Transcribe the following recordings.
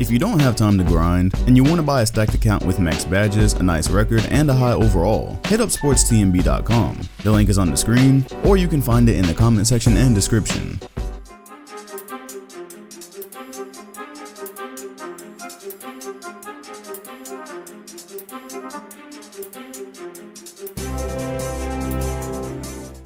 If you don't have time to grind, and you want to buy a stacked account with max badges, a nice record, and a high overall, hit up sportstmb.com. The link is on the screen, or you can find it in the comment section and description.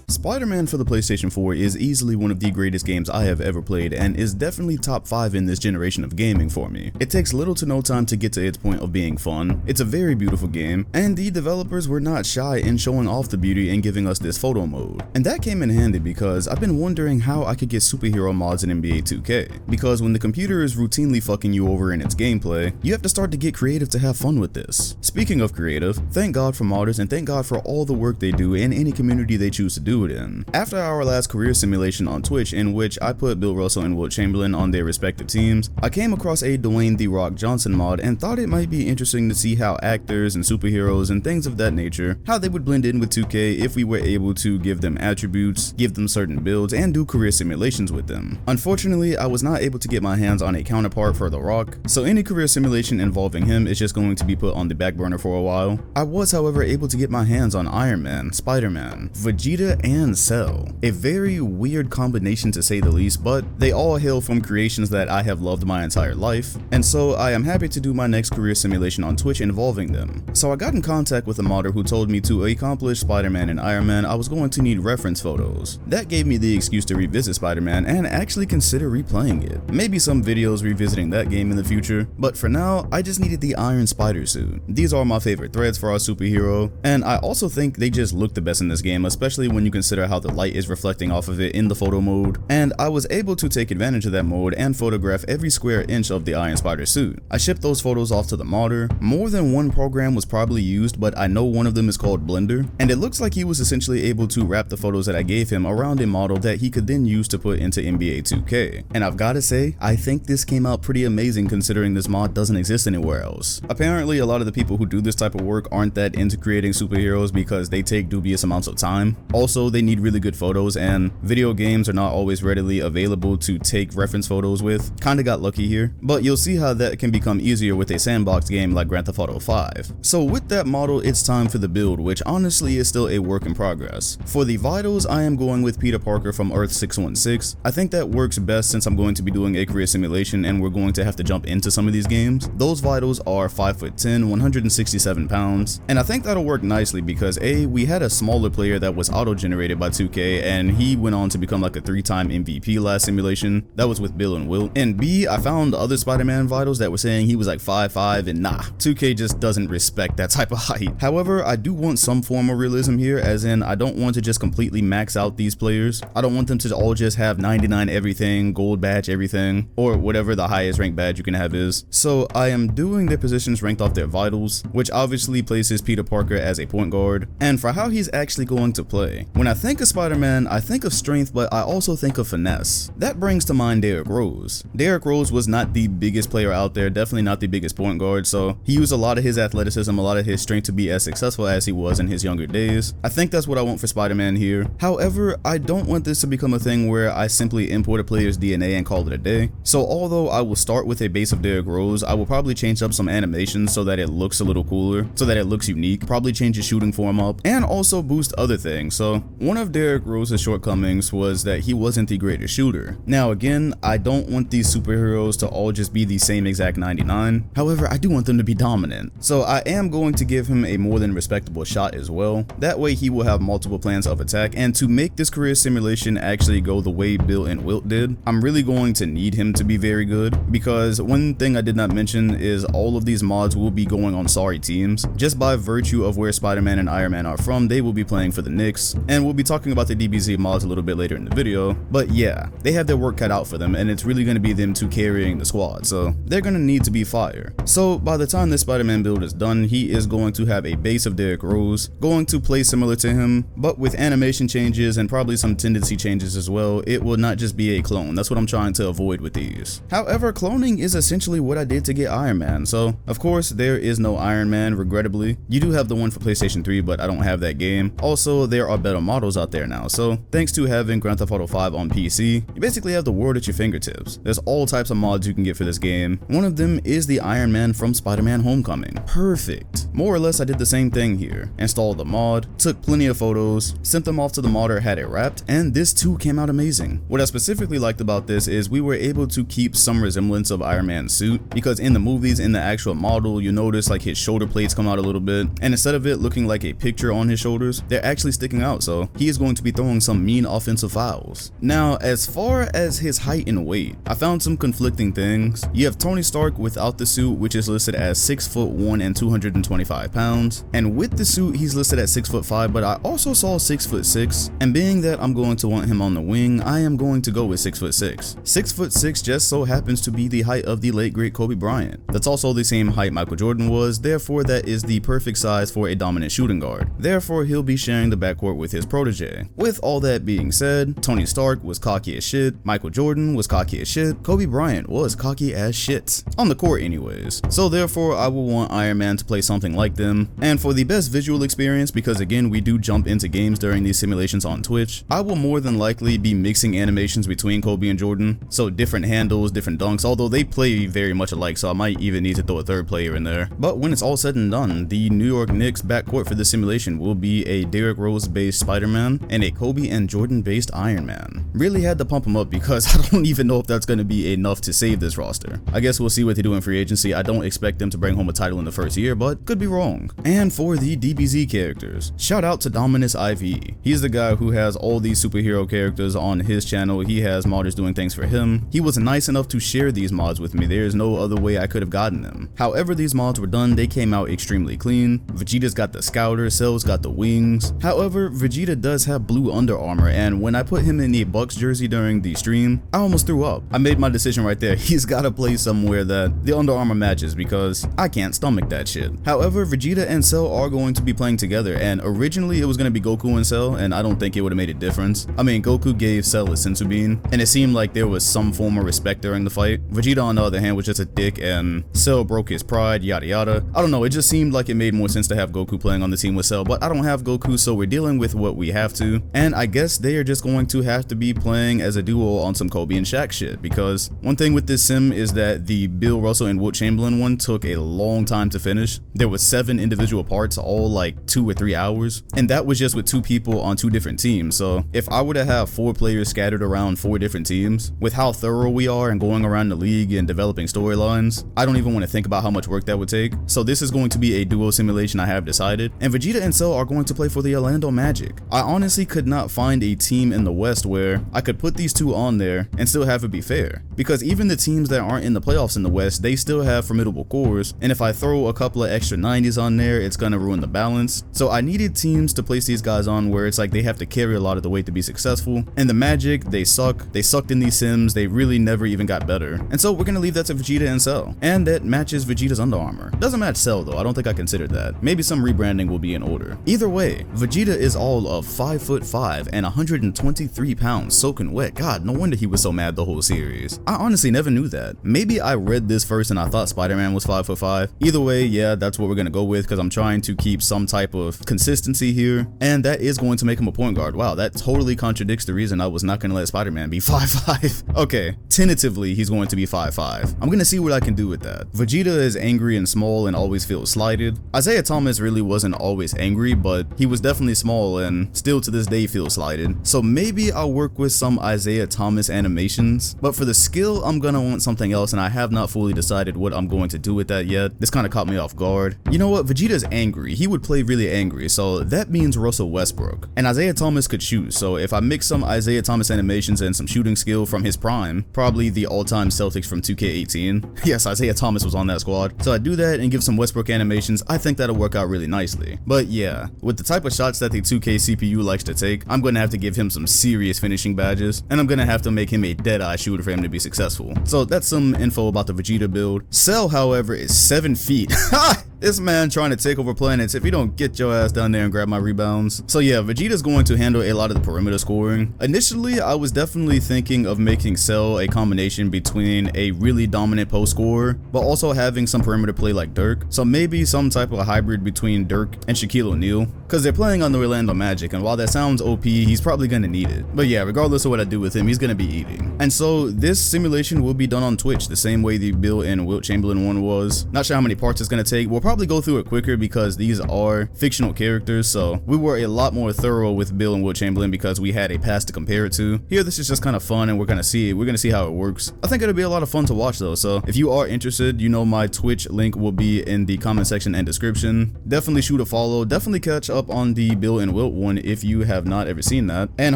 Spider-Man for the PlayStation 4 is easily one of the greatest games I have ever played and is definitely top 5 in this generation of gaming for me. It takes little to no time to get to its point of being fun, it's a very beautiful game, and the developers were not shy in showing off the beauty and giving us this photo mode. And that came in handy because I've been wondering how I could get superhero mods in NBA 2K, because when the computer is routinely fucking you over in its gameplay, you have to start to get creative to have fun with this. Speaking of creative, thank God for modders and thank God for all the work they do in any community they choose to do it in. After our last career simulation on Twitch, in which I put Bill Russell and Wilt Chamberlain on their respective teams, I came across a Dwayne "The Rock" Johnson mod and thought it might be interesting to see how actors and superheroes and things of that nature, how they would blend in with 2K if we were able to give them attributes, give them certain builds, and do career simulations with them. Unfortunately, I was not able to get my hands on a counterpart for The Rock, so any career simulation involving him is just going to be put on the back burner for a while. I was, however, able to get my hands on Iron Man, Spider-Man, Vegeta, and Cell. A very weird combination to say the least, but they all hail from creations that I have loved my entire life, and so I am happy to do my next career simulation on Twitch involving them. So I got in contact with a modder who told me to accomplish Spider-Man and Iron Man I was going to need reference photos. That gave me the excuse to revisit Spider-Man and actually consider replaying it. Maybe some videos revisiting that game in the future, but for now I just needed the Iron Spider suit. These are my favorite threads for our superhero, and I also think they just look the best in this game, especially when you consider how the light is reflecting off of it in the photo mode, and I was able to take advantage of that mode and photograph every square inch of the Iron Spider suit. I shipped those photos off to the modder. More than one program was probably used, but I know one of them is called Blender, and it looks like he was essentially able to wrap the photos that I gave him around a model that he could then use to put into NBA 2K. And I've gotta say, I think this came out pretty amazing considering this mod doesn't exist anywhere else. Apparently, a lot of the people who do this type of work aren't that into creating superheroes because they take dubious amounts of time. Also, they need really good photos, and video games are not always readily available to take reference photos with. Kinda got lucky here, but you'll see how that can become easier with a sandbox game like Grand Theft Auto 5. So with that model, it's time for the build, which honestly is still a work in progress. For the vitals, I am going with Peter Parker from Earth 616. I think that works best since I'm going to be doing a career simulation and we're going to have to jump into some of these games. Those vitals are 5'10", 167 pounds, and I think that'll work nicely because A, we had a smaller player that was auto-generated by 2K and he went on to become like a 3-time MVP last simulation. That was with Bill and Wilt. And B, I found other Spider-Man vitals that were saying he was like 5'5", and nah, 2K just doesn't respect that type of height. However, I do want some form of realism here, as in I don't want to just completely max out these players. I don't want them to all just have 99 everything, gold badge everything, or whatever the highest ranked badge you can have is. So I am doing their positions ranked off their vitals, which obviously places Peter Parker as a point guard. And for how he's actually going to play, when I think of Spider-Man, I think of strength, but I also think of finesse. That brings to mind Derrick Rose. Derrick Rose was not the biggest player out there, definitely not the biggest point guard, so he used a lot of his athleticism, a lot of his strength to be as successful as he was in his younger days. I think that's what I want for Spider-Man here. However, I don't want this to become a thing where I simply import a player's DNA and call it a day. So although I will start with a base of Derrick Rose, I will probably change up some animations so that it looks a little cooler, so that it looks unique, probably change his shooting form up, and also boost other things. So one of Derrick Rose's shortcomings was that he wasn't the greatest shooter. Now again, I don't want these superheroes to all just be the same exact 99. However, I do want them to be dominant. So I am going to give him a more than respectable shot as well. That way he will have multiple plans of attack, and to make this career simulation actually go the way Bill and Wilt did, I'm really going to need him to be very good, because one thing I did not mention is all of these mods will be going on sorry teams. Just by virtue of where Spider-Man and Iron Man are from, they will be playing for the Knicks, and we'll be talking about the DBZ mods a little bit later in the video, but yeah, they have their work cut out for them, and it's really going to be them two carrying the squad, so they're going to need to be fire. So by the time this Spider-Man build is done, he is going to have a base of Derrick Rose, going to play similar to him, but with animation changes and probably some tendency changes as well. It will not just be a clone. That's what I'm trying to avoid with these. However, cloning is essentially what I did to get Iron Man, so of course there is no Iron Man, regrettably. You do have the one for PlayStation 3, but I don't have that game. Also, there are better models models out there now, so thanks to having Grand Theft Auto 5 on PC, you basically have the world at your fingertips. There's all types of mods you can get for this game. One of them is the Iron Man from Spider-Man Homecoming. Perfect. More or less I did the same thing here. Installed the mod, took plenty of photos, sent them off to the modder, had it wrapped, and this too came out amazing. What I specifically liked about this is we were able to keep some resemblance of Iron Man's suit, because in the movies, in the actual model, you notice like his shoulder plates come out a little bit, and instead of it looking like a picture on his shoulders, they're actually sticking out, so he is going to be throwing some mean offensive fouls. Now, as far as his height and weight, I found some conflicting things. You have Tony Stark without the suit, which is listed as 6'1" and 225 pounds, and with the suit, he's listed at 6'5", but I also saw 6'6", and being that I'm going to want him on the wing, I am going to go with 6'6". 6'6" just so happens to be the height of the late great Kobe Bryant. That's also the same height Michael Jordan was, therefore that is the perfect size for a dominant shooting guard. Therefore he'll be sharing the backcourt with his protege. With all that being said, Tony Stark was cocky as shit, Michael Jordan was cocky as shit, Kobe Bryant was cocky as shit. On the court anyways. So therefore I will want Iron Man to play something like them. And for the best visual experience, because again we do jump into games during these simulations on Twitch, I will more than likely be mixing animations between Kobe and Jordan. So different handles, different dunks, although they play very much alike, so I might even need to throw a third player in there. But when it's all said and done, the New York Knicks backcourt for this simulation will be a Derrick Rose based Spider-Man and a Kobe and Jordan based Iron Man. Really had to pump them up because I don't even know if that's going to be enough to save this roster. I guess we'll see what they do in free agency. I don't expect them to bring home a title in the first year, but could be wrong. And for the DBZ characters, shout out to Dominus IV. He's the guy who has all these superhero characters on his channel. He has modders doing things for him. He was nice enough to share these mods with me. There's no other way I could have gotten them. However these mods were done, they came out extremely clean. Vegeta's got the scouter, Cell's got the wings. However, Vegeta does have blue under armor, and when I put him in the Bucks jersey during the stream, I almost threw up. I made my decision right there. He's gotta play somewhere that the Under Armour matches because I can't stomach that shit. However, Vegeta and Cell are going to be playing together, and originally it was gonna be Goku and Cell, and I don't think it would have made a difference. I mean, Goku gave Cell a sensu bean, and it seemed like there was some form of respect during the fight. Vegeta on the other hand was just a dick, and Cell broke his pride, yada yada. I don't know, it just seemed like it made more sense to have Goku playing on the team with Cell, but I don't have Goku, so we're dealing with what we have to, and I guess they are just going to have to be playing as a duo on some Kobe and Shaq shit, because one thing with this sim is that the Bill Russell and Wilt Chamberlain one took a long time to finish. There was 7 individual parts, all like 2 or 3 hours, and that was just with 2 people on 2 different teams. So if I were to have 4 players scattered around 4 different teams, with how thorough we are and going around the league and developing storylines, I don't even want to think about how much work that would take. So this is going to be a duo simulation, I have decided, and Vegeta and Cell are going to play for the Orlando Magic. I honestly could not find a team in the West where I could put these 2 on there and still have it be fair, because even the teams that aren't in the playoffs in the West, they still have formidable cores, and if I throw a couple of extra 90s on there, it's gonna ruin the balance. So I needed teams to place these guys on where it's like they have to carry a lot of the weight to be successful, and the Magic, they sucked in these sims, they really never even got better, and so we're gonna leave that to Vegeta and Cell, and that matches Vegeta's Under Armour. Doesn't match Cell though, I don't think I considered that. Maybe some rebranding will be in order. Either way, Vegeta is all of 5'5" and 123 pounds soaking wet. God, no wonder he was so mad the whole series. I honestly never knew that. Maybe I read this first and I thought Spider-Man was 5'5". Either way, yeah, that's what we're gonna go with because I'm trying to keep some type of consistency here, and that is going to make him a point guard. Wow, that totally contradicts the reason I was not gonna let Spider-Man be 5'5". Okay, tentatively he's going to be 5'5". I'm gonna see what I can do with that. Vegeta is angry and small and always feels slighted. Isaiah Thomas really wasn't always angry, but he was definitely small and still to this day feels slighted. So maybe I'll work with some Isaiah Thomas animations, but for the skill I'm gonna want something else, and I have not fully decided what I'm going to do with that yet. This kind of caught me off guard. You know what, Vegeta's angry. He would play really angry, so that means Russell Westbrook. And Isaiah Thomas could shoot, so if I mix some Isaiah Thomas animations and some shooting skill from his prime, probably the all-time Celtics from 2K18. Yes, Isaiah Thomas was on that squad. So I do that and give some Westbrook animations, I think that'll work out really nicely. But yeah, with the type of shots that the 2K CPU likes to take, I'm gonna have to give him some serious finishing badges, and I'm gonna have to make him a dead-eye shooter for him to be successful. So that's some info about the Vegeta build. Cell, however, is 7 feet. Ha! This man trying to take over planets. If you don't get your ass down there and grab my rebounds. So yeah, Vegeta's going to handle a lot of the perimeter scoring. Initially, I was definitely thinking of making Cell a combination between a really dominant post scorer, but also having some perimeter play like Dirk. So maybe some type of a hybrid between Dirk and Shaquille O'Neal, because they're playing on the Orlando Magic, and while that sounds OP, he's probably gonna need it. But yeah, regardless of what I do with him, he's gonna be eating. And so this simulation will be done on Twitch the same way the Bill and Wilt Chamberlain one was. Not sure how many parts it's gonna take. We'll probably go through it quicker because these are fictional characters, so we were a lot more thorough with Bill and Wilt Chamberlain because we had a past to compare it to. Here, this is just kind of fun, and we're gonna see how it works. I think it'll be a lot of fun to watch though, so if you are interested, you know my Twitch link will be in the comment section and description. Definitely shoot a follow, definitely catch up on the Bill and Wilt one if you have not ever seen that, and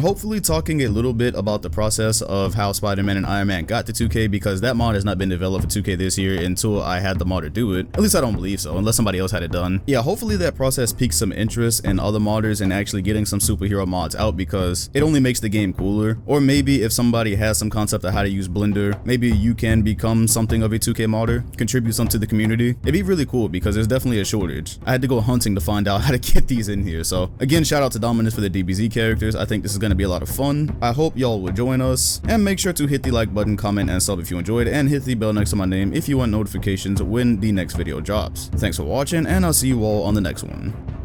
hopefully talking a little bit about the process of how Spider-Man and Iron Man got to 2K, because that mod has not been developed for 2K this year until I had the modder do it. At least I don't believe so, unless somebody else had it done. Yeah, hopefully that process piques some interest in other modders and actually getting some superhero mods out, because it only makes the game cooler. Or maybe if somebody has some concept of how to use Blender, maybe you can become something of a 2K modder, contribute some to the community. It'd be really cool because there's definitely a shortage. I had to go hunting to find out how to get these in here. So again, shout out to Dominus for the DBZ characters. I think this is going to be a lot of fun. I hope y'all will join us, and make sure to hit the like button, comment, and sub if you enjoyed, and hit the bell next to my name if you want notifications when the next video drops. Thanks for watching, and I'll see you all on the next one.